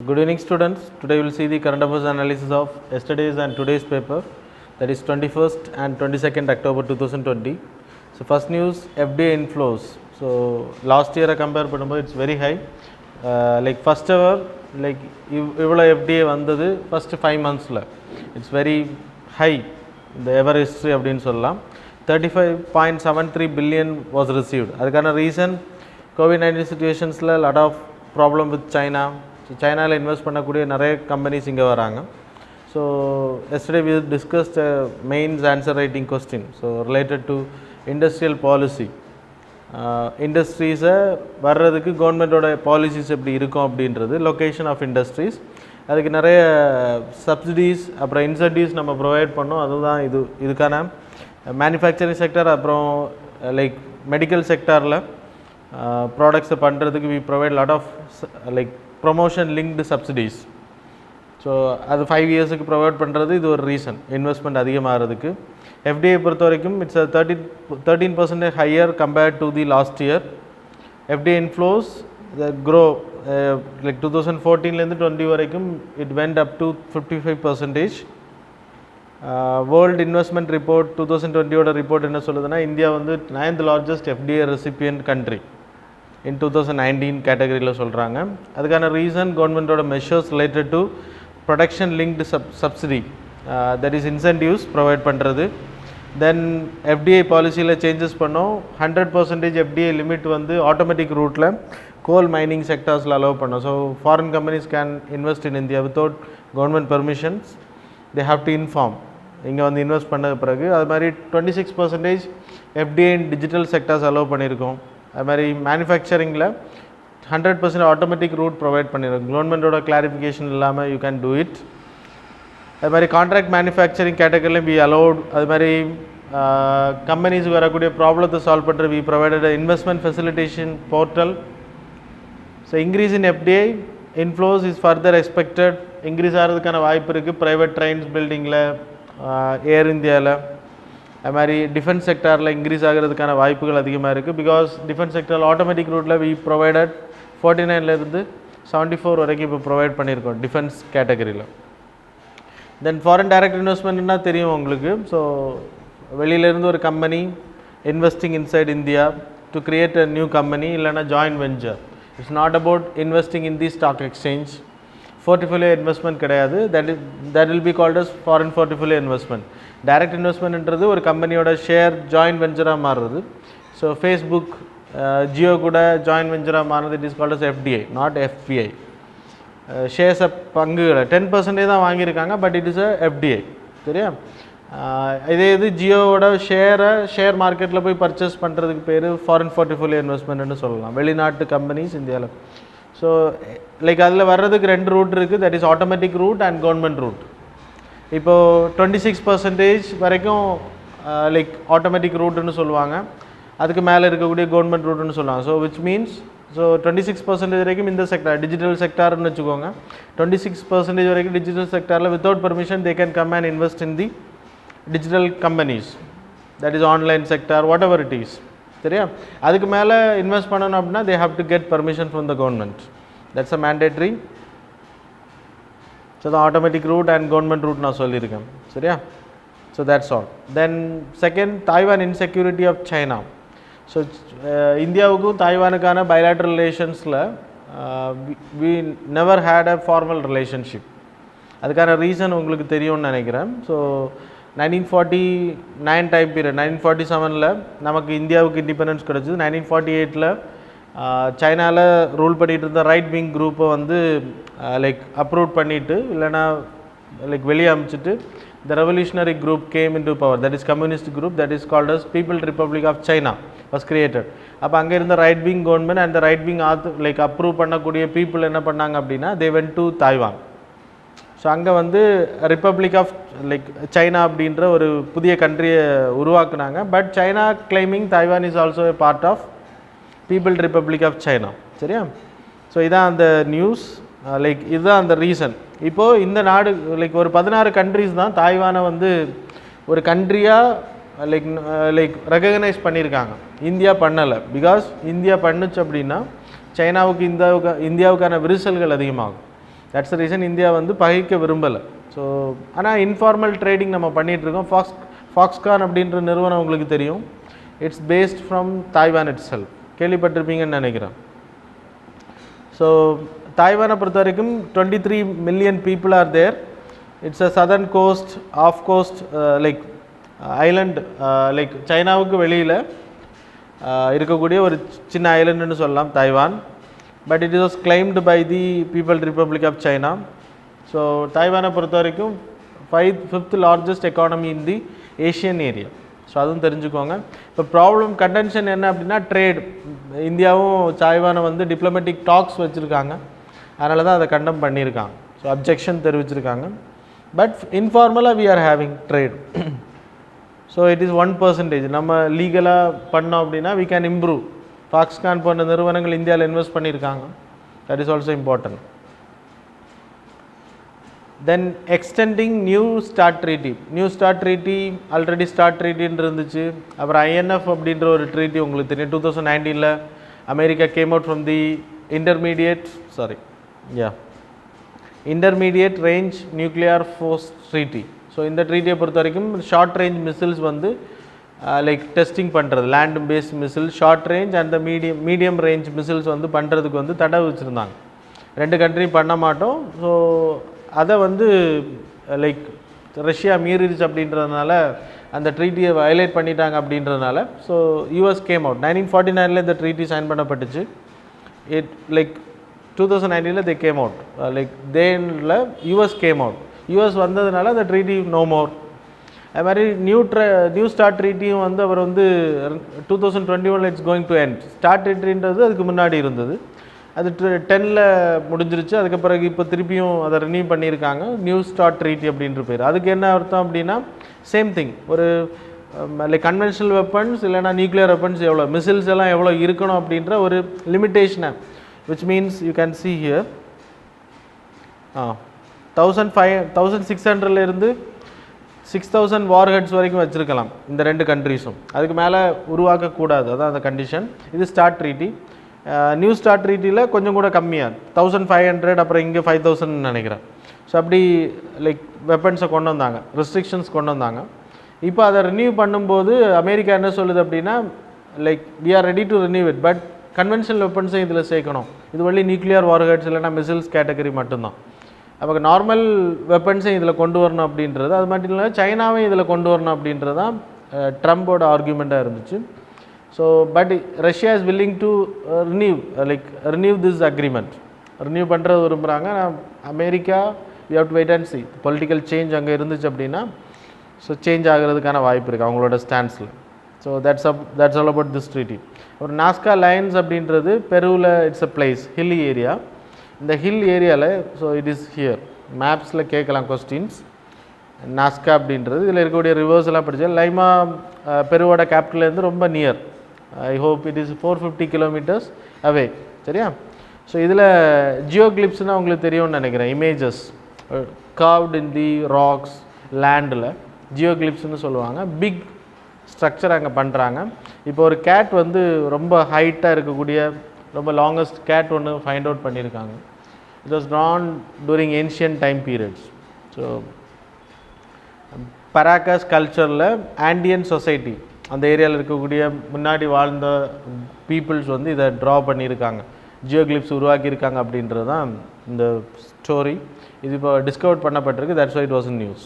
Good evening students. Today we will see the current affairs analysis of yesterday's and today's paper, that is 21st and 22nd October 2020. So first news, FDI inflows. So last year compare பண்ணும்போது it's very high. Like first ever like இவ்வளோ FDI வந்தது first 5 monthsல. It's very high in the ever history அப்படின்னு சொல்லலாம். 35.73 billion was received. அதுக்கான reason COVID-19 situationsல lot of problem with China. So சைனாவில் invest பண்ணக்கூடிய நிறைய கம்பெனிஸ் இங்கே வராங்க. So yesterday we discussed mains answer writing question. So related to industrial policy, இண்டஸ்ட்ரீஸை வர்றதுக்கு கவர்மெண்ட்டோட பாலிசிஸ் எப்படி இருக்கும் அப்படின்றது, லொக்கேஷன் ஆஃப் இண்டஸ்ட்ரீஸ், அதுக்கு நிறைய சப்சிடிஸ் அப்புறம் இன்சென்டிவ்ஸ் நம்ம ப்ரொவைட் பண்ணோம். அதுதான் இதுக்கான மேனுஃபேக்சரிங் செக்டர் அப்புறம் லைக் மெடிக்கல் செக்டாரில் ப்ராடக்ட்ஸை பண்ணுறதுக்கு we provide lot of like promotion linked subsidies. So அது 5 இயர்ஸுக்கு ப்ரொவைட் பண்ணுறது இது ஒரு ரீசன் இன்வெஸ்ட்மெண்ட் அதிகமாகிறதுக்கு. எஃப்டிஐ பொறுத்த வரைக்கும் it's 13% higher compared to the last year. FDI inflows grow like 2014லேருந்து 20 வரைக்கும் it went up to 55%. World investment report 2020ஓட report என்ன சொல்லுதுன்னா, இந்தியா வந்து 9th largest FDI recipient country in 2019 கேட்டகரியில் சொல்கிறாங்க. அதுக்கான ரீசன் கவர்மெண்ட்டோட measures related to production linked subsidy, that is incentives provide பண்ணுறது. தென் எஃப்டிஐ பாலிசியில் சேஞ்சஸ் பண்ணோம். 100% எஃப்டிஐ லிமிட் வந்து ஆட்டோமேட்டிக் ரூட்டில் கோல் மைனிங் செக்டர்ஸில் அலோவ் பண்ணோம். So foreign companies can invest in India without government permissions. They have to inform இங்கே வந்து invest பண்ண பிறகு. அது மாதிரி 26% FDI in digital sectors allow பண்ணியிருக்கோம். அது மாதிரி மேனுஃபேக்சரிங்கில் 100% ஆட்டோமேட்டிக் ரூட் ப்ரொவைட் பண்ணியிருக்கோம். கவர்மெண்ட்டோட கிளாரிஃபிகேஷன் இல்லாமல் யூ கேன் டூ இட். அது மாதிரி கான்ட்ராக்ட் மேனுஃபேக்சரிங் கேட்டகரியிலும் வி அலோட். அது மாதிரி கம்பெனிஸ் வரக்கூடிய ப்ராப்ளத்தை சால்வ் பண்ணுற we provided investment facilitation portal. So increase in FDI inflows is further expected. Increase ஆகிறதுக்கான வாய்ப்பு இருக்குது ப்ரைவேட் ட்ரெயின்ஸ் பில்டிங்கில், ஏர் இந்தியாவில். அது மாதிரி டிஃபென்ஸ் செக்டாரில் இன்க்ரீஸ் ஆகிறதுக்கான வாய்ப்புகள் அதிகமாக இருக்குது. பிகாஸ் டிஃபென்ஸ் செக்டரில் ஆட்டோமேட்டிக் ரூட்டில் வி ப்ரொவைடட் 49லேருந்து 74 வரைக்கும் இப்போ ப்ரொவைட் பண்ணியிருக்கோம் டிஃபென்ஸ் கேட்டகரியில். தென் ஃபாரின் டைரக்ட் இன்வெஸ்ட்மெண்ட்னா தெரியும் உங்களுக்கு. ஸோ வெளியிலேருந்து ஒரு company investing inside India to create a new company, இல்லைனா joint venture. It's not about investing in the stock exchange. Portfolio investment கிடையாது. That will be called as foreign portfolio investment. Direct இன்வெஸ்ட்மெண்ட்ன்றது ஒரு கம்பெனியோட share joint வெஞ்சராக மாறுறது. So Facebook, Jio கூட joint வெஞ்சராக மாறுறது. It is called as FDI, not FII. ஷேர்ஸை பங்குகளை 10% தான் வாங்கியிருக்காங்க, but it is a FDI. சரியா? இது ஜியோவோட ஷேர் மார்க்கெட்டில் போய் பர்ச்சேஸ் பண்ணுறதுக்கு பேர் ஃபாரின் போர்ட்ஃபோலியோ இன்வெஸ்ட்மெண்ட்னு சொல்லலாம். வெளிநாட்டு கம்பெனிஸ் இந்தியாவில். ஸோ லைக் அதில் வர்றதுக்கு 2 ரூட் இருக்குது. That is automatic route and government root. இப்போது 26% வரைக்கும் லைக் ஆட்டோமேட்டிக் ரூட்டுன்னு சொல்லுவாங்க. அதுக்கு மேலே இருக்கக்கூடிய கவர்மெண்ட் ரூட்டுன்னு சொல்லுவாங்க. ஸோ விச் மீன்ஸ் 26% வரைக்கும் இந்த செக்டார் டிஜிட்டல் செக்டார்னு வச்சுக்கோங்க. 26% வரைக்கும் டிஜிட்டல் செக்டாரில் without permission they can come and invest in the digital companies. That is online sector, whatever it is. சரியா? அதுக்கு மேலே இன்வெஸ்ட் பண்ணணும் அப்படின்னா they have to get permission from the government. That's a mandatory. So தான் automatic route and government route நான் சொல்லியிருக்கேன். சரியா? So that's all. Then second, Taiwan insecurity of China. So இந்தியாவுக்கும் தாய்வானுக்கான பைலேட்ரல் ரிலேஷன்ஸில் we never had a formal relationship. அதுக்கான reason உங்களுக்கு தெரியும்னு நினைக்கிறேன். ஸோ 1949 டைம் பீரியட், 1947 நமக்கு இந்தியாவுக்கு இண்டிபெண்டன்ஸ் கிடச்சிது. 1948 சைனாவில் ரூல் பண்ணிகிட்டு இருந்த ரைட் விங் குரூப்பை வந்து லைக் அப்ரூவ் பண்ணிவிட்டு, இல்லைனா லைக் வெளியே அமிச்சிட்டு the revolutionary group came in to power. That is communist group. That is called as people republic of China was created. அப்போ அங்கே இருந்த right wing government and right wing like approve பண்ணக்கூடிய people என்ன பண்ணாங்க அப்படின்னா, they went to Taiwan. So அங்கே வந்து republic of like China அப்படின்ற ஒரு புதிய கண்ட்ரியை உருவாக்குனாங்க. But China claiming Taiwan is also a part of people republic of China. சரியா? ஸோ இதான் அந்த நியூஸ். லைக் இதுதான் அந்த ரீசன். இப்போது இந்த நாடு லைக் ஒரு 16 கண்ட்ரிஸ் தான் தாய்வானை வந்து ஒரு கண்ட்ரியாக லைக் ரெகக்னைஸ் பண்ணியிருக்காங்க. இந்தியா பண்ணலை. பிகாஸ் இந்தியா பண்ணுச்சு அப்படின்னா சைனாவுக்கு இந்தியாவுக்கான விரிசல்கள் அதிகமாகும். தட்ஸ் த ரீசன் இந்தியா வந்து பகைக்க விரும்பலை. ஸோ ஆனால் இன்ஃபார்மல் ட்ரேடிங் நம்ம பண்ணிகிட்ருக்கோம். ஃபாக்ஸ்கான் அப்படின்ற நிறுவனம் உங்களுக்கு தெரியும். It's based from Taiwan itself, கேள்விப்பட்டிருப்பீங்கன்னு நினைக்கிறேன். ஸோ தாய்வானை பொறுத்த வரைக்கும் 23 million people are there. It's a southern coast, of coast, like island, like சைனாவுக்கு வெளியில் இருக்கக்கூடிய ஒரு சின்ன ஐலண்டுன்னு சொல்லலாம் Taiwan. But it was claimed by the people republic of China. So தாய்வானை பொறுத்த வரைக்கும் 5th largest economy in the Asian area. So அதுவும் தெரிஞ்சுக்கோங்க. இப்போ ப்ராப்ளம் கண்டென்ஷன் என்ன அப்படின்னா ட்ரேட். இந்தியாவும் தாய்வானை வந்து டிப்ளமேட்டிக் டாக்ஸ் வச்சுருக்காங்க, அதனால தான் அதை கண்டம் பண்ணியிருக்காங்க. ஸோ அப்ஜெக்ஷன் தெரிவிச்சிருக்காங்க. பட் இன்ஃபார்மலாக we are having trade. So it is 1%. நம்ம லீகலாக பண்ணோம் அப்படின்னா வி கேன் இம்ப்ரூவ். ஃபாக்ஸ்கான் போன்ற நிறுவனங்கள் இந்தியாவில் இன்வெஸ்ட் பண்ணியிருக்காங்க. That is also important. Then extending new START treaty. New START treaty, already START ட்ரீட்டின்னு இருந்துச்சு. அப்புறம் ஐஎன்எஃப் அப்படின்ற ஒரு ட்ரீட்டி உங்களுக்கு தெரியும். 2019 America came out from the intermediate range nuclear force treaty. So இந்த ட்ரீட்டியை பொறுத்த வரைக்கும் ஷார்ட் ரேஞ்ச் மிசில்ஸ் வந்து லைக் டெஸ்டிங் பண்ணுறது, land based missile, short range and medium range missiles வந்து பண்ணுறதுக்கு வந்து தடை வச்சுருந்தாங்க. 2 கண்ட்ரி பண்ண மாட்டோம். ஸோ அதை வந்து லைக் ரஷ்யா மீறிடுச்சு அப்படின்றதுனால அந்த ட்ரீட்டியை வயலேட் பண்ணிட்டாங்க அப்படின்றதுனால ஸோ யூஎஸ் கேம் அவுட். 1949 இந்த ட்ரீட்டி சைன் பண்ணப்பட்டுச்சு. It like 2019 they came out. Like தேனில் யூஎஸ் கேம் அவுட். யூஎஸ் வந்ததுனால அந்த ட்ரீட்டி நோ மோர். அது மாதிரி நியூ ஸ்டார்ட் ட்ரீட்டியும் வந்து அவர் வந்து 2021 it's going to end. START ட்ரீட்டின்றது அதுக்கு முன்னாடி இருந்தது, அது 10 முடிஞ்சிருச்சு. அதுக்கு பிறகு இப்போ திருப்பியும் அதை ரினியூ பண்ணியிருக்காங்க, நியூ ஸ்டார்ட் ட்ரீட்டி அப்படின்ற பேர். அதுக்கு என்ன அர்த்தம் அப்படின்னா சேம் திங், ஒரு லைக் கன்வென்ஷனல் வெப்பன்ஸ் இல்லைனா நியூக்ளியர் வெப்பன்ஸ் எவ்வளோ, மிசில்ஸ் எல்லாம் எவ்வளோ இருக்கணும் அப்படின்ற ஒரு லிமிட்டேஷனை, which means you can see here 1600 இருந்து 6000 வார்ஹெட்ஸ் வரைக்கும் வச்சுருக்கலாம் இந்த 2 கண்ட்ரீஸும். அதுக்கு மேலே உருவாக்கக்கூடாது, அதான் அந்த கண்டிஷன். இது ஸ்டார்ட் ட்ரீட்டி. நியூ ஸ்டார்ட் ட்ரீட்டியில் கொஞ்சம் கூட கம்மியாக 1500, அப்புறம் இங்கே 5000 நினைக்கிறேன். ஸோ அப்படி லைக் வெப்பன்ஸை கொண்டு வந்தாங்க, ரெஸ்ட்ரிக்ஷன்ஸ் கொண்டு வந்தாங்க. இப்போ அதை ரினியூ பண்ணும்போது அமெரிக்கா என்ன சொல்லுது அப்படின்னா like we are ready to renew it, but conventional வெப்பன்ஸை இதில் சேர்க்கணும். இது வழி நியூக்ளியர் வார்ஹெட்ஸ் இல்லைனா மிசில்ஸ் கேட்டகரி மட்டும்தான். அப்போ நார்மல் வெப்பன்ஸையும் இதில் கொண்டு வரணும் அப்படின்றது, அது மட்டும் இல்லை சைனாவையும் இதில் கொண்டு வரணும் அப்படின்றது தான் ட்ரம்போட ஆர்குமெண்ட்டாக இருந்துச்சு. So but Russia is willing to renew this agreement. Renew பண்ணுறது விரும்புகிறாங்க. America we have to wait and see. Political change அங்கே இருந்துச்சு அப்படின்னா ஸோ சேஞ்ச் ஆகிறதுக்கான வாய்ப்பு இருக்குது அவங்களோட ஸ்டாண்ட்ஸில். So that's all about this treaty. ஒரு நாஸ்கா லைன்ஸ் அப்படின்றது பெருவில் it's a place, hill area. இந்த ஹில் ஏரியாவில் ஸோ இட் இஸ் ஹியர். மேப்ஸில் கேட்கலாம் கொஸ்டின்ஸ். நாஸ்கா அப்படின்றது இதில் இருக்கக்கூடிய ரிவர்ஸ் எல்லாம் படித்தா லைமா பெருவோட கேபிட்டலேருந்து ரொம்ப near. I hope it is 450 kilometres அவே. சரியா? ஸோ இதில் ஜியோக்ளிப்ஸ்னால் உங்களுக்கு தெரியும்னு நினைக்கிறேன். இமேஜஸ் காவ்ட் இன் தி ராக்ஸ் லேண்டில் ஜியோக்ளிப்ஸ்னு சொல்லுவாங்க. பிக் ஸ்ட்ரக்சர் அங்கே பண்ணுறாங்க. இப்போ ஒரு கேட் வந்து ரொம்ப ஹைட்டாக இருக்கக்கூடிய ரொம்ப லாங்கஸ்ட் கேட் ஒன்று ஃபைண்ட் அவுட் பண்ணியிருக்காங்க. It was drawn during ancient time periods. So Paracas கல்ச்சரில் ஆண்டியன் சொசைட்டி அந்த ஏரியாவில் இருக்கக்கூடிய முன்னாடி வாழ்ந்த பீப்புள்ஸ் வந்து இதை ட்ரா பண்ணியிருக்காங்க, ஜியோக்ளிப்ஸ் உருவாக்கியிருக்காங்க அப்படின்றது தான் இந்த ஸ்டோரி. இது இப்போ டிஸ்கவர் பண்ணப்பட்டிருக்கு. That's why it was in news.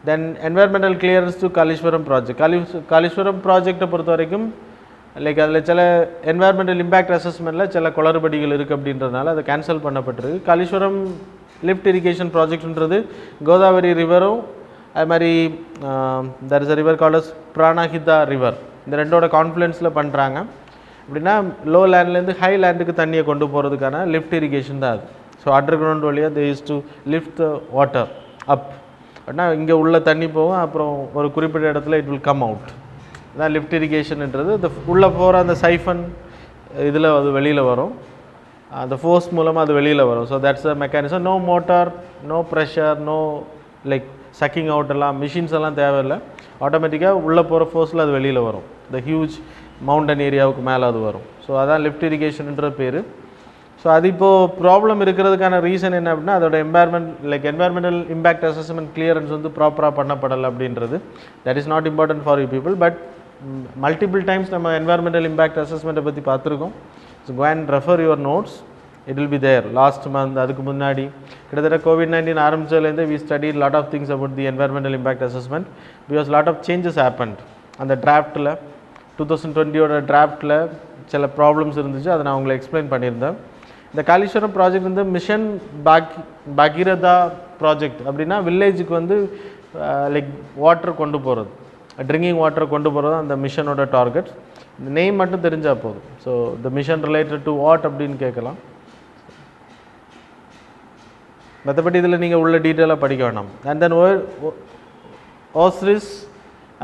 Then environmental clearance to Kaleshwaram project. Kaleshwaram ப்ராஜெக்டை பொறுத்த வரைக்கும் லைக் அதில் சில என்வைரன்மெண்டல் இம்பேக்ட் அசஸ்மெண்ட்டில் சில குளறுபடிகள் இருக்குது அப்படின்றதுனால அதை கேன்சல் பண்ணப்பட்டிருக்கு. காளீஸ்வரம் லிஃப்ட் இரிகேஷன் ப்ராஜெக்ட்ன்றது கோதாவரி ரிவரும் அது மாதிரி there is a river called as Pranahita river, இந்த ரெண்டோட கான்ஃப்ளூயன்ஸில் பண்ணுறாங்க. அப்படின்னா லோ லேண்ட்லேருந்து ஹை லேண்டுக்கு தண்ணியை கொண்டு போகிறதுக்கான லிஃப்ட் இரிகேஷன் தான் அது. ஸோ அண்டர் கிரவுண்ட் வழியாக they use to lift the water up. அப்படின்னா இங்கே உள்ள தண்ணி போகும், அப்புறம் ஒரு குறிப்பிட்ட இடத்துல இட் வில் கம் அவுட். அதான் லிஃப்ட் இரிகேஷன்ன்றது. இந்த உள்ளே போகிற அந்த சைஃபன் இதில் அது வெளியில் வரும், அந்த ஃபோர்ஸ் மூலமாக அது வெளியில் வரும். So that's a mechanism. No motor, no pressure, no like sucking out எல்லாம் மிஷின்ஸ் எல்லாம் தேவையில்லை. ஆட்டோமேட்டிக்காக உள்ளே போகிற ஃபோர்ஸில் அது வெளியில் வரும். இந்த ஹியூஜ் மவுண்டன் ஏரியாவுக்கு மேலே அது வரும். ஸோ அதான் லிஃப்ட் இரிகேஷன்ன்ற பேர். ஸோ ஸோ அது இப்போது ப்ராப்ளம் இருக்கிறதுக்கான ரீசன் என்ன அப்படின்னா அதோட என்வாயர்மெண்டல் இம்பேக்ட் அசஸ்மெண்ட் கிளியரன்ஸ் வந்து ப்ராப்பராக பண்ணப்படலை அப்படின்றது. That is not important for you people. But multiple times நம்ம என்வாயர்மெண்டல் இம்பேக்ட் அசஸ்மெண்ட்டை பற்றி பார்த்துருக்கோம். So go and refer your notes, it will be there. Last month அதுக்கு முன்னாடி கிட்டத்தட்ட COVID-19 ஆரம்பிச்சதுலேருந்து we studied lot of things about the environmental impact assessment because lot of changes happened. அந்த டிராஃப்ட்டில் 2020 டிராஃப்ட்டில் சில ப்ராப்ளம்ஸ் இருந்துச்சு, அதை நான் உங்களுக்கு எக்ஸ்பிளைன் பண்ணியிருந்தேன். இந்த காளீஸ்வரம் ப்ராஜெக்ட் வந்து மிஷன் பகீரதா ப்ராஜெக்ட் அப்படின்னா வில்லேஜுக்கு வந்து லைக் வாட்டர் கொண்டு போகிறது, ட்ரிங்கிங் வாட்டர் கொண்டு போகிறது அந்த மிஷனோட டார்கெட். இந்த நேம் மட்டும் தெரிஞ்சால் போதும். So the mission related to what அப்படின்னு கேட்கலாம். மற்றபடி இதில் நீங்கள் உள்ள டீட்டெயிலாக படிக்க வேண்டாம். அண்ட் தென் ஓஸ்ரிஸ்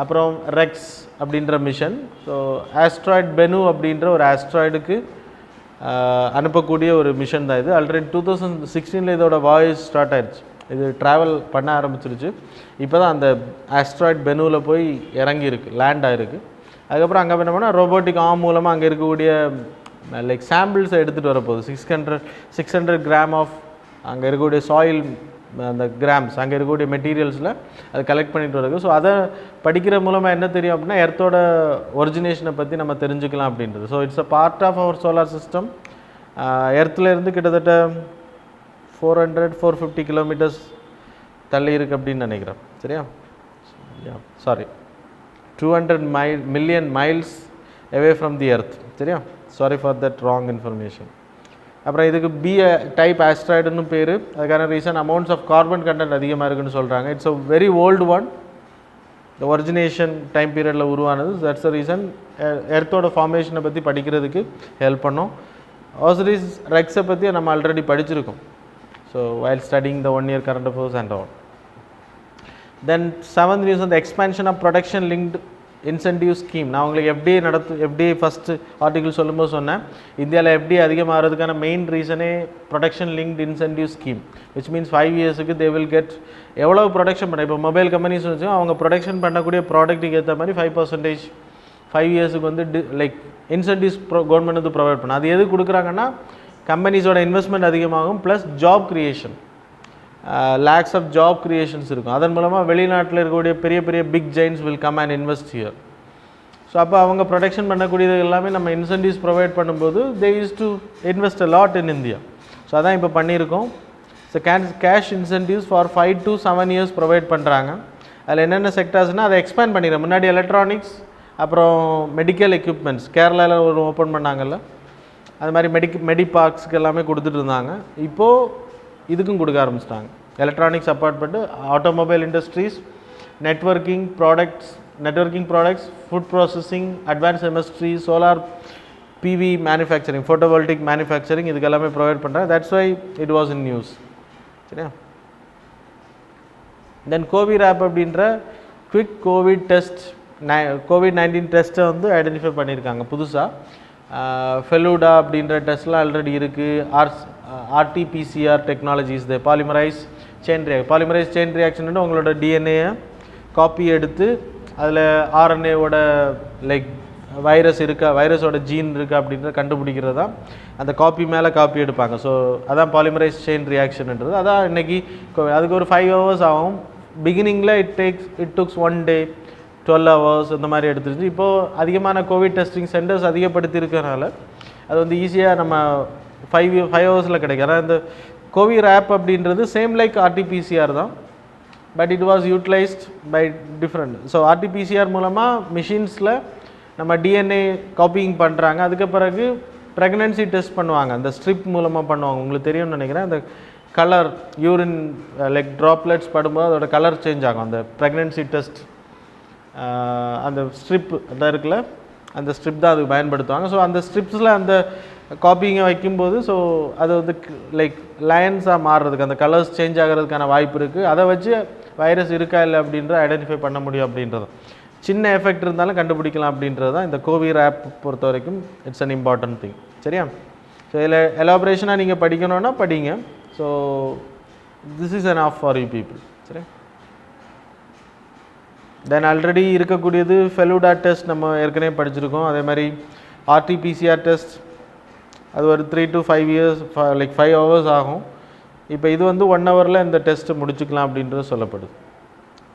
அப்புறம் ரெக்ஸ் அப்படின்ற மிஷன். ஸோ ஆஸ்ட்ராய்ட் பெனு அப்படின்ற ஒரு ஆஸ்ட்ராய்டுக்கு அனுப்பக்கூடிய ஒரு மிஷன் தான் இது. ஆல்ரெடி 2016 இதோட வாய்ஸ் ஸ்டார்ட் ஆயிடுச்சு, இது ட்ராவல் பண்ண ஆரம்பிச்சிருச்சு. இப்போ தான் அந்த ஆஸ்ட்ராய்ட் பெனுவில் போய் இறங்கியிருக்கு, லேண்ட் ஆகிருக்கு. அதுக்கப்புறம் அங்கே என்ன பண்ணால் ரோபோட்டிக் ஆர்ம் மூலமாக அங்கே இருக்கக்கூடிய லைக் சாம்பிள்ஸை எடுத்துகிட்டு வரப்போகுது. 600 கிராம் ஆஃப் அங்கே இருக்கக்கூடிய சாயில், அந்த கிராம்ஸ் அங்கே இருக்கக்கூடிய மெட்டீரியல்ஸில் அதை கலெக்ட் பண்ணிட்டு வருது. ஸோ அதை படிக்கிற மூலமாக என்ன தெரியும் அப்படின்னா எர்த்தோட ஒரிஜினேஷனை பற்றி நம்ம தெரிஞ்சுக்கலாம் அப்படின்றது. So it's a part of our solar system. எர்த்துலேருந்து கிட்டத்தட்ட 450 கிலோமீட்டர்ஸ் தள்ளி இருக்குது அப்படின்னு நினைக்கிறேன். சரியா? Sorry, 200 million miles away from the earth. சரியா? Sorry for that wrong information. அப்புறம் இதுக்கு பி டைப் ஆஸ்ட்ராய்டுன்னு பேர். அதுக்கான reason amounts of carbon content அதிகமாக இருக்குன்னு சொல்கிறாங்க. It's a very old one. இந்த ஒரிஜினேஷன் டைம் பீரியடில் உருவானது. தட்ஸ் அ ரீசன் எர்த்தோட ஃபார்மேஷனை பற்றி படிக்கிறதுக்கு ஹெல்ப் பண்ணோம். ஓசிரிஸ் ரெக்ஸை பற்றி நம்ம ஆல்ரெடி படிச்சிருக்கோம். So while studying the 1 year current affairs and all. Then 7th news வந்து expansion of production linked incentive scheme. நான் உங்களுக்கு எஃப்டிஐ ஃபஸ்ட்டு ஆர்டிகிள் சொல்லும்போது சொன்னேன், இந்தியாவில் எஃப்டிஐ அதிகமாகிறதுக்கான மெயின் ரீசனே production linked incentive scheme. Which means 5 yearsக்கு தே வில் கெட் எவ்வளோ ப்ரொடக்ஷன் பண்ண. இப்போ மொபைல் கம்பெனிஸ் வச்சு அவங்க ப்ரொடக்ஷன் பண்ணக்கூடிய ப்ராடக்ட்டுக்கு ஏற்ற மாதிரி 5% 5 yearsக்கு வந்து லைக் இன்சென்டிவ்ஸ் கவர்மெண்ட் வந்து ப்ரொவைட் பண்ண. அது எது கொடுக்குறாங்கன்னா கம்பெனிஸோட இன்வெஸ்ட்மெண்ட் அதிகமாகும், plus job creation, lakhs of job creations இருக்கும். அதன் மூலமாக வெளிநாட்டில் இருக்கக்கூடிய பெரிய பெரிய big giants will come and invest here. So அப்போ அவங்க ப்ரொடக்ஷன் பண்ணக்கூடியது எல்லாமே நம்ம இன்சென்டிவ்ஸ் ப்ரொவைட் பண்ணும்போது they use to invest a lot in India. So அதான் இப்போ பண்ணியிருக்கோம். ஸோ cash incentives for 5 to 7 years provide பண்ணுறாங்க. அதில் என்னென்ன செக்டர்ஸ்னால் அதை எக்ஸ்பேண்ட் பண்ணிடுறேன். முன்னாடி எலக்ட்ரானிக்ஸ், அப்புறம் மெடிக்கல் எக்யூப்மெண்ட்ஸ், கேரளாவில் ஒரு ஓப்பன் பண்ணாங்கல்ல, அது மாதிரி மெடிபார்க்ஸ்க்கு எல்லாமே கொடுத்துட்டு இருந்தாங்க. இப்போது இதுக்கும் கொடுக்க ஆரம்பிச்சிட்டாங்க. Electronics apartment, automobile industries, networking products, food processing, advance chemistry, solar PV manufacturing, photovoltaic manufacturing, இதுக்கு எல்லாமே ப்ரொவைட் பண்ணுறாங்க. That's why it was in news. சரியா? தென் கோவிட் ஆப் அப்படின்ற குவிக் COVID-19 டெஸ்ட்டை வந்து ஐடென்டிஃபை பண்ணியிருக்காங்க புதுசாக. ஃபெலூடா அப்படின்ற டெஸ்ட்லாம் ஆல்ரெடி இருக்குது. RT-PCR டெக்னாலஜிஸ், த பாலிமரைஸ் செயின் ரியாக்ஷன் உங்களோட டிஎன்ஏயை காப்பி எடுத்து அதில் RNAவோட லைக் வைரஸோட ஜீன் இருக்கா அப்படின்றத கண்டுபிடிக்கிறது தான் அந்த காப்பி மேலே காப்பி எடுப்பாங்க. ஸோ அதான் பாலிமரைஸ் செயின் ரியாக்ஷன்ன்றது. அதான் இன்றைக்கி அதுக்கு ஒரு 5 hours ஆகும். பிகினிங்கில் இட் டுக்ஸ் 1 day 12 hours இந்த மாதிரி எடுத்துருச்சு. இப்போது அதிகமான கோவிட் டெஸ்டிங் சென்டர்ஸ் அதிகப்படுத்தி இருக்கிறனால அது வந்து ஈஸியாக நம்ம 5 hours கிடைக்கும். ஆனால் இந்த கோவிட் ஆப் அப்படின்றது சேம் லைக் RT-PCR தான், but it was utilised by different. So RT-PCR மூலமாக மிஷின்ஸில் நம்ம டிஎன்ஏ காப்பிங் பண்ணுறாங்க. அதுக்கு பிறகு ப்ரெக்னன்சி டெஸ்ட் பண்ணுவாங்க, அந்த ஸ்ட்ரிப் மூலமாக பண்ணுவாங்க. உங்களுக்கு தெரியும்னு நினைக்கிறேன். அந்த கலர் யூரின் லைக் ட்ராப்லெட்ஸ் படும்போது அதோட கலர் சேஞ்ச் ஆகும். அந்த ப்ரெக்னன்சி டெஸ்ட் அந்த ஸ்ட்ரிப் அந்த இருக்குல்ல, அந்த ஸ்ட்ரிப் தான் அதுக்கு பயன்படுத்துவாங்க. ஸோ அந்த ஸ்ட்ரிப்ஸில் அந்த காப்பிங்கை வைக்கும்போது ஸோ அது வந்து லைக் லைன்ஸாக மாறுறதுக்கு, அந்த கலர்ஸ் சேஞ்ச் ஆகிறதுக்கான வாய்ப்பு இருக்குது. அதை வச்சு வைரஸ் இருக்கா இல்லை அப்படின்றத ஐடென்டிஃபை பண்ண முடியும் அப்படின்றது. சின்ன எஃபெக்ட் இருந்தாலும் கண்டுபிடிக்கலாம் அப்படின்றது தான் இந்த கோவிட் ஆப் பொறுத்த வரைக்கும். It's an important thing. சரியா? ஸோ இதில் எலாபரேஷனாக நீங்கள் படிக்கணுன்னா படிங்க. So this is an off for you people. சரி, தென் ஆல்ரெடி இருக்கக்கூடியது ஃபெலூடா டெஸ்ட் நம்ம ஏற்கனவே படிச்சிருக்கோம். அதே மாதிரி RT-PCR டெஸ்ட், அது ஒரு 3 to 5 years லைக் 5 hours ஆகும். இப்போ இது வந்து 1 hourல இந்த டெஸ்ட்டு முடிச்சுக்கலாம் அப்படின்றது சொல்லப்படுது.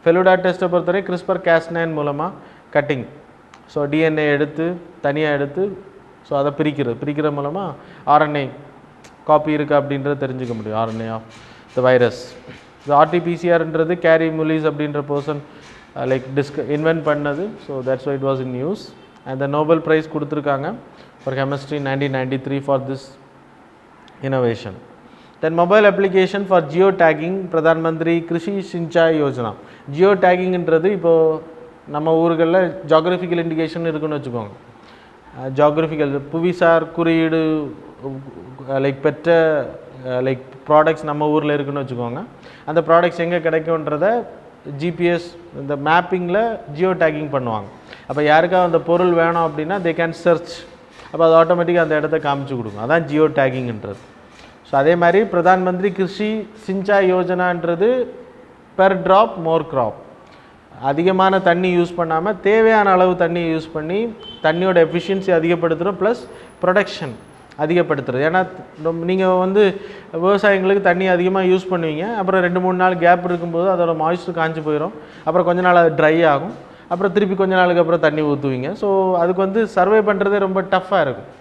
ஃபெலுடா டெஸ்ட்டை பொறுத்தவரை கிறிஸ்பர் கேஸ்9 மூலமாக கட்டிங், ஸோ டிஎன்ஏ எடுத்து தனியாக எடுத்து ஸோ அதை பிரிக்கிற மூலமாக ஆர்என்ஏ காப்பி இருக்கா அப்படின்றத தெரிஞ்சுக்க முடியும், ஆர்என்ஏ ஆஃப் த வைரஸ். இது ஆர்டிபிசிஆர்ன்றது கேரி முலிஸ் அப்படின்ற பர்சன் லைக் இன்வென்ட் பண்ணது. So that's why it was in news. And the Nobel prize கொடுத்துருக்காங்க for chemistry 1993 for this innovation. Then mobile application for geo tagging, Pradhan Mantri Krishi Sinchai Yojana. Jio டேகிங்ன்றது இப்போது நம்ம ஊர்களில் geographical indication இருக்குன்னு வச்சுக்கோங்க. Geographical புவிசார் குறியீடு லைக் பெற்ற லைக் ப்ராடக்ட்ஸ் நம்ம ஊரில் இருக்குன்னு வச்சுக்கோங்க. அந்த ப்ராடக்ட்ஸ் எங்கே கிடைக்கும்ன்றத ஜிபிஎஸ் இந்த மேப்பிங்கில் ஜியோ டேகிங் பண்ணுவாங்க. அப்போ யாருக்காவது அந்த பொருள் வேணும் அப்படின்னா தே கேன் சர்ச், அப்போ அது ஆட்டோமேட்டிக்காக அந்த இடத்த காமிச்சு கொடுக்கும். அதான் ஜியோ டேகிங்ன்றது. ஸோ அதே மாதிரி பிரதான் மந்திரி கிருஷி சிஞ்சாய் யோஜனான்றது பெர் ட்ராப் மோர் க்ராப். அதிகமான தண்ணி யூஸ் பண்ணாமல் தேவையான அளவு தண்ணி யூஸ் பண்ணி தண்ணியோட எஃபிஷியன்சி அதிகப்படுத்துகிறோம், ப்ளஸ் ப்ரொடக்ஷன் அதிகப்படுத்துறது. ஏன்னா நீங்கள் வந்து விவசாயிங்களுக்கு தண்ணி அதிகமாக யூஸ் பண்ணுவீங்க, அப்புறம் 2-3 நாள் கேப் இருக்கும்போது அதோட மாய்ஸ்டர் காஞ்சி போயிடும், அப்புறம் கொஞ்ச நாள் அது ட்ரை ஆகும், அப்புறம் திருப்பி கொஞ்ச நாளுக்கு அப்புறம் தண்ணி ஊற்றுவீங்க. ஸோ அதுக்கு வந்து சர்வே பண்ணுறதே ரொம்ப டஃப்பாக இருக்கும்.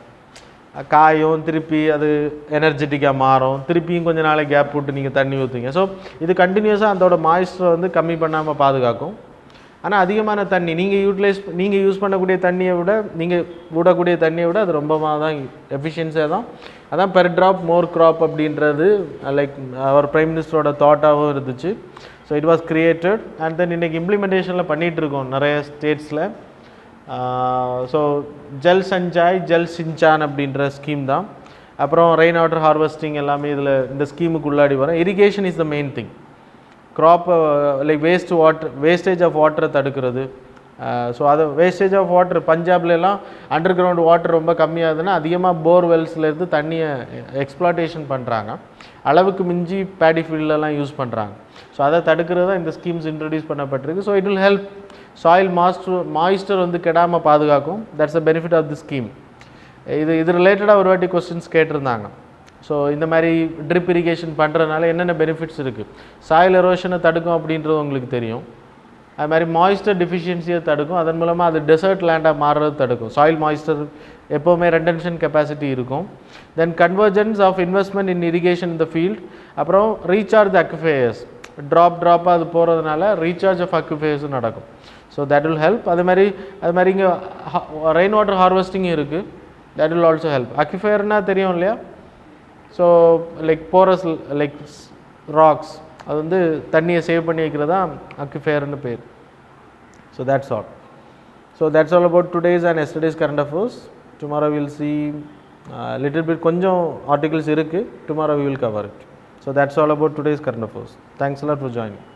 காயும் திருப்பி அது எனர்ஜெட்டிக்காக மாறும், திருப்பியும் கொஞ்சம் நாளைக்கு கேப் போட்டு நீங்கள் தண்ணி ஊற்றுவீங்க. ஸோ இது கண்டினியூஸாக அதோட மாய்ஸ்டரை வந்து கம்மி பண்ணாமல் பாதுகாக்கும். ஆனால் அதிகமான தண்ணி நீங்கள் யூஸ் பண்ணக்கூடிய தண்ணியை விட நீங்கள் விடக்கூடிய தண்ணியை விட அது ரொம்ப தான் எஃபிஷியன்சியாக தான். அதான் பெர் ட்ராப் மோர் க்ராப் அப்படின்றது லைக் அவர் பிரைம் மினிஸ்டரோட தாட்டாகவும் இருந்துச்சு. So it was created and then இன்றைக்கி இம்ப்ளிமெண்டேஷனில் பண்ணிகிட்ருக்கோம் நிறைய ஸ்டேட்ஸில். ஸோ ஜல் சஞ்சாய் ஜல் சிஞ்சான் அப்படின்ற ஸ்கீம் தான். அப்புறம் ரெயின் வாட்டர் ஹார்வெஸ்டிங் எல்லாமே இதில் இந்த ஸ்கீமுக்கு உள்ளாடி வரும். Irrigation is the main thing. க்ராப்பை லைக் வேஸ்டேஜ் ஆஃப் வாட்டரை தடுக்கிறது. ஸோ அதை வேஸ்டேஜ் ஆஃப் வாட்டர் பஞ்சாப்லாம் அண்டர் கிரவுண்ட் வாட்டர் ரொம்ப கம்மியாகுதுன்னா அதிகமாக போர்வெல்ஸ்லேருந்து தண்ணியை எக்ஸ்ப்ளாட்டேஷன் பண்ணுறாங்க, அளவுக்கு மிஞ்சி பேடி ஃபீல்டெலாம் யூஸ் பண்ணுறாங்க. ஸோ அதை தடுக்கிறது தான் இந்த ஸ்கீம்ஸ் இன்ட்ரடியூஸ் பண்ணப்பட்டிருக்கு. So it will help soil moisture வந்து கெடாமல் பாதுகாக்கும். That's the benefit of the scheme. இது ரிலேட்டடாக ஒரு வாட்டி கொஸ்டின்ஸ் கேட்டிருந்தாங்க. ஸோ இந்த மாதிரி ட்ரிப் இரிகேஷன் பண்ணுறதுனால என்னென்ன பெனிஃபிட்ஸ் இருக்குது, சாயில் எரோஷனை தடுக்கும் அப்படின்றது உங்களுக்கு தெரியும். அது மாதிரி மாய்ஸ்டர் டெஃபிஷியன்சியை தடுக்கும், அதன் மூலமாக அது டெசர்ட் லேண்டாக மாறுறது தடுக்கும். சாயில் மாய்ஸ்டர் எப்போவுமே ரெண்டென்ஷன் கெப்பாசிட்டி இருக்கும். Then convergence of investment in irrigation இந்த ஃபீல்ட். அப்புறம் ரீசார்ஜ் அக்விஃபயர்ஸ் ட்ராப்பாக அது போகிறதுனால ரீசார்ஜ் ஆஃப் அக்விஃபயர்ஸும் நடக்கும். So that will help. அது மாதிரி இங்கே ரெயின் வாட்டர் ஹார்வெஸ்டிங் இருக்குது, தட் வில் ஆல்சோ ஹெல்ப். அக்விஃபயர்னால் தெரியும் இல்லையா? So like porous like rocks, அது வந்து தண்ணியை சேவ் பண்ணி வைக்கிறது தான் அக்விஃபயர்னு பேர். So that's all. So that's all about today's and yesterday's current affairs. Tomorrow will see little bit கொஞ்சம் ஆர்டிகல்ஸ் இருக்குது, tomorrow we will cover it. So that's all about today's current affairs. Thanks a lot for joining.